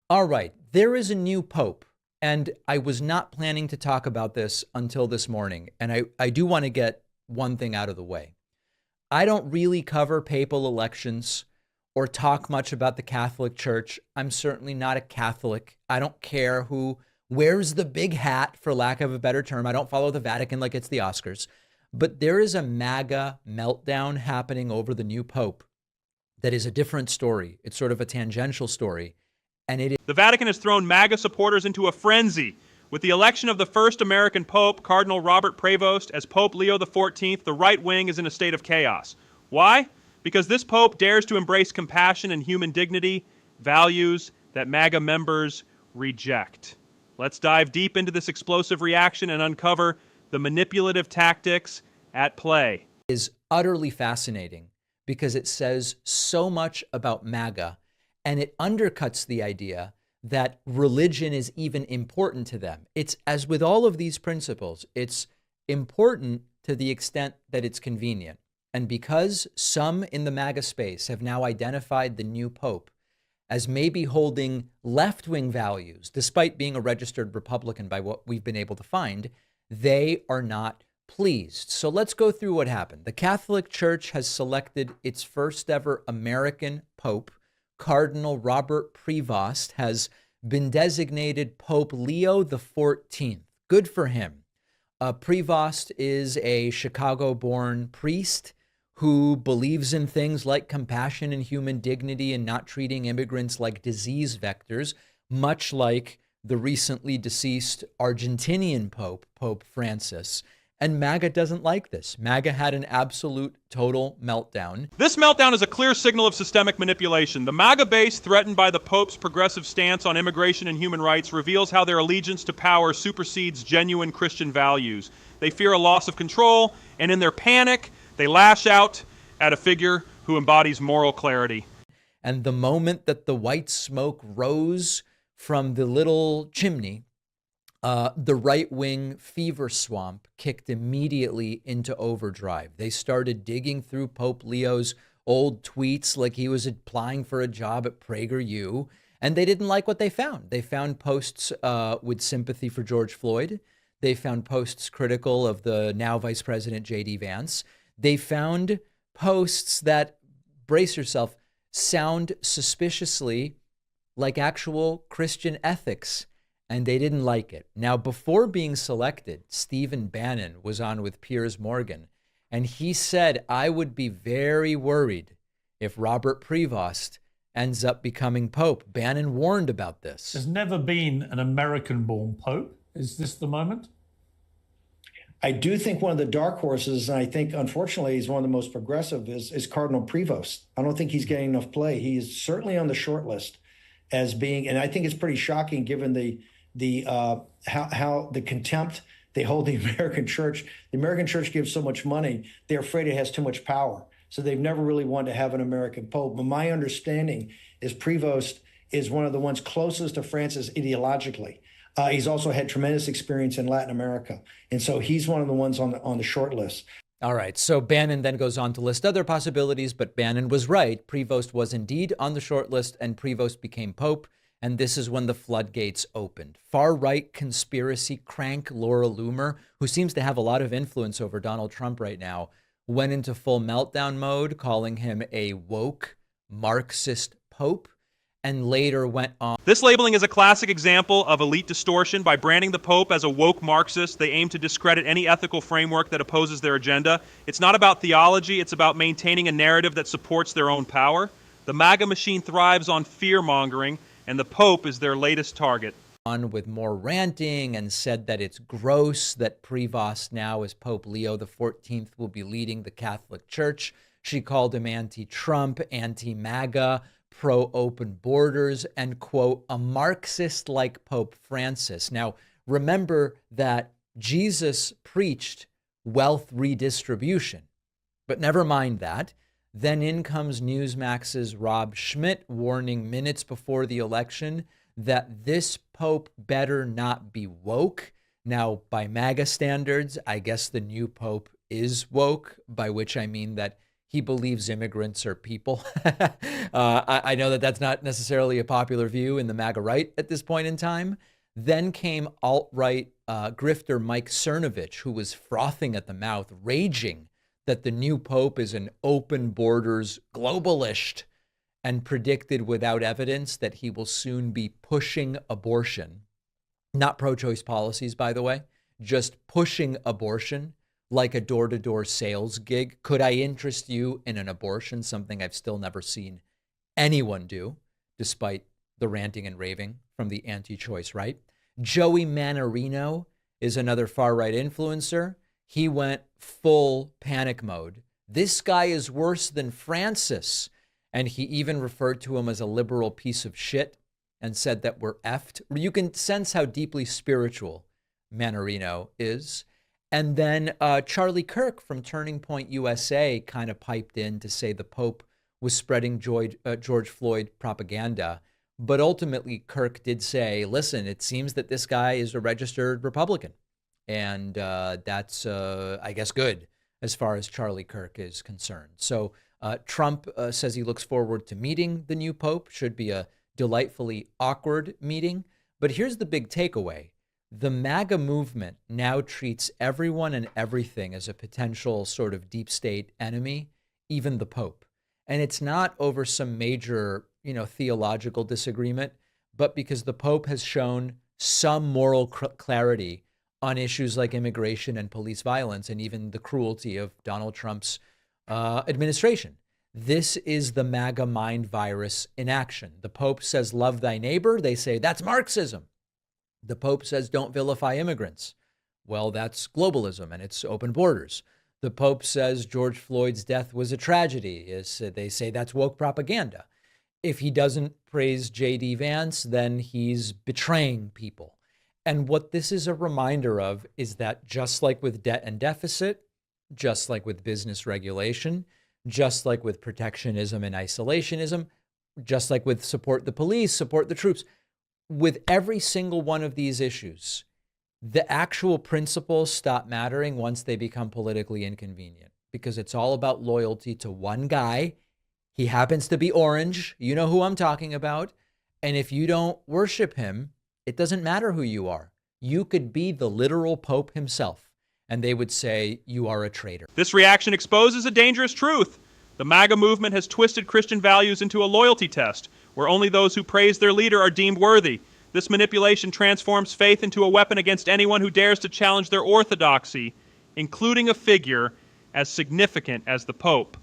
All right, there is a new pope, and I was not planning to talk about this until this morning, and I do want to get one thing out of the way. I don't really cover papal elections or talk much about the Catholic Church. I'm certainly not a Catholic. I don't care who wears the big hat, for lack of a better term. I don't follow the Vatican like it's the Oscars. But there is a MAGA meltdown happening over the new pope that is a different story. It's sort of a tangential story. And it is. The Vatican has thrown MAGA supporters into a frenzy. With the election of the first American Pope, Cardinal Robert Prevost, as Pope Leo XIV, the right wing is in a state of chaos. Why? Because this Pope dares to embrace compassion and human dignity, values that MAGA members reject. Let's dive deep into this explosive reaction and uncover the manipulative tactics at play. Is utterly fascinating because it says so much about MAGA, and it undercuts the idea that religion is even important to them. It's, as with all of these principles, it's important to the extent that it's convenient. And because some in the MAGA space have now identified the new pope as maybe holding left-wing values, despite being a registered Republican by what we've been able to find, they are not pleased. So let's go through what happened. The Catholic Church has selected its first ever American pope. Cardinal Robert Prevost has been designated Pope Leo XIV. Good for him. Prevost is a Chicago-born priest who believes in things like compassion and human dignity and not treating immigrants like disease vectors, much like the recently deceased Argentinian Pope, Pope Francis. And MAGA doesn't like this. MAGA had an absolute total meltdown. This meltdown is a clear signal of systemic manipulation. The MAGA base, threatened by the Pope's progressive stance on immigration and human rights, reveals how their allegiance to power supersedes genuine Christian values. They fear a loss of control, and in their panic, they lash out at a figure who embodies moral clarity. And the moment that the white smoke rose from the little chimney, the right-wing fever swamp kicked immediately into overdrive. They started digging through Pope Leo's old tweets like he was applying for a job at PragerU, and they didn't like what they found. They found posts with sympathy for George Floyd. They found posts critical of the now Vice President J.D. Vance. They found posts that, brace yourself, sound suspiciously like actual Christian ethics. And they didn't like it. Now, before being selected, Stephen Bannon was on with Piers Morgan, and he said, I would be very worried if Robert Prevost ends up becoming Pope. Bannon warned about this. There's never been an American-born Pope. Is this the moment? I do think one of the dark horses, and I think, unfortunately, he's one of the most progressive, is Cardinal Prevost. I don't think he's getting enough play. He is certainly on the short list as being, and I think it's pretty shocking given how the contempt they hold the American church. The American church gives so much money, they're afraid it has too much power. So they've never really wanted to have an American pope. But my understanding is Prevost is one of the ones closest to Francis ideologically. He's also had tremendous experience in Latin America. And so he's one of the ones on the short list. All right, so Bannon then goes on to list other possibilities, but Bannon was right. Prevost was indeed on the short list, and Prevost became Pope. And this is when the floodgates opened. Far-right conspiracy crank Laura Loomer, who seems to have a lot of influence over Donald Trump right now, went into full meltdown mode, calling him a woke Marxist Pope, and later went on. This labeling is a classic example of elite distortion. By branding the Pope as a woke Marxist, they aim to discredit any ethical framework that opposes their agenda. It's not about theology, it's about maintaining a narrative that supports their own power. The MAGA machine thrives on fear-mongering, and the Pope is their latest target. On with more ranting and said that it's gross that Prevost now, as Pope Leo XIV, will be leading the Catholic Church. She called him anti-Trump, anti-MAGA, pro-open borders, and, quote, a Marxist like Pope Francis. Now, remember that Jesus preached wealth redistribution, but never mind that. Then in comes Newsmax's Rob Schmidt warning minutes before the election that this Pope better not be woke. Now, by MAGA standards, I guess the new Pope is woke, by which I mean that He believes immigrants are people. I know that that's not necessarily a popular view in the MAGA right at this point in time. Then came alt-right grifter Mike Cernovich, who was frothing at the mouth, raging that the new pope is an open borders globalist, and predicted without evidence that he will soon be pushing abortion. Not pro-choice policies, by the way, just pushing abortion like a door-to-door sales gig. Could I interest you in an abortion? Something I've still never seen anyone do, despite the ranting and raving from the anti-choice right. Joey Manarino is another far-right influencer. He went full panic mode. This guy is worse than Francis. And he even referred to him as a liberal piece of shit and said that we're effed. You can sense how deeply spiritual Manarino is. And then Charlie Kirk from Turning Point USA kind of piped in to say the Pope was spreading George Floyd propaganda. But ultimately, Kirk did say, listen, it seems that this guy is a registered Republican. And that's, I guess, good as far as Charlie Kirk is concerned. So Trump says he looks forward to meeting the new Pope. Should be a delightfully awkward meeting. But here's the big takeaway. The MAGA movement now treats everyone and everything as a potential sort of deep state enemy, even the Pope. And it's not over some major, theological disagreement, but because the Pope has shown some moral clarity on issues like immigration and police violence, and even the cruelty of Donald Trump's administration. This is the MAGA mind virus in action. The Pope says, love thy neighbor. They say, that's Marxism. The Pope says, don't vilify immigrants. Well, that's globalism and it's open borders. The Pope says George Floyd's death was a tragedy. They say that's woke propaganda. If he doesn't praise J.D. Vance, then he's betraying people. And what this is a reminder of is that just like with debt and deficit, just like with business regulation, just like with protectionism and isolationism, just like with support the police, support the troops, with every single one of these issues, the actual principles stop mattering once they become politically inconvenient, because it's all about loyalty to one guy. He happens to be orange. You know who I'm talking about. And if you don't worship him, it doesn't matter who you are. You could be the literal Pope himself, and they would say you are a traitor. This reaction exposes a dangerous truth. The MAGA movement has twisted Christian values into a loyalty test, where only those who praise their leader are deemed worthy. This manipulation transforms faith into a weapon against anyone who dares to challenge their orthodoxy, including a figure as significant as the Pope.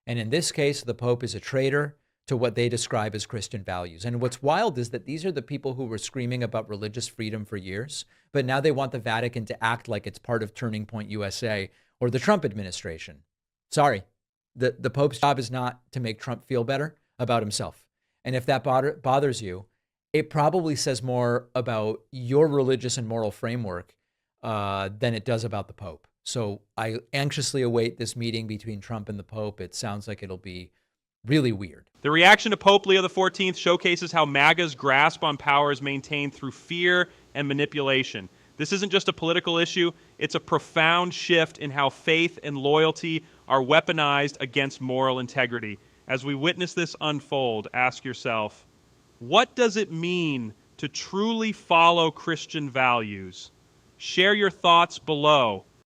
And in this case, the Pope is a traitor to what they describe as Christian values. And what's wild is that these are the people who were screaming about religious freedom for years, but now they want the Vatican to act like it's part of Turning Point USA or the Trump administration. Sorry, the Pope's job is not to make Trump feel better about himself. And if that bothers you, it probably says more about your religious and moral framework than it does about the Pope. So I anxiously await this meeting between Trump and the Pope. It sounds like it'll be really weird. The reaction to Pope Leo XIV showcases how MAGA's grasp on power is maintained through fear and manipulation. This isn't just a political issue, it's a profound shift in how faith and loyalty are weaponized against moral integrity. As we witness this unfold, ask yourself, what does it mean to truly follow Christian values? Share your thoughts below.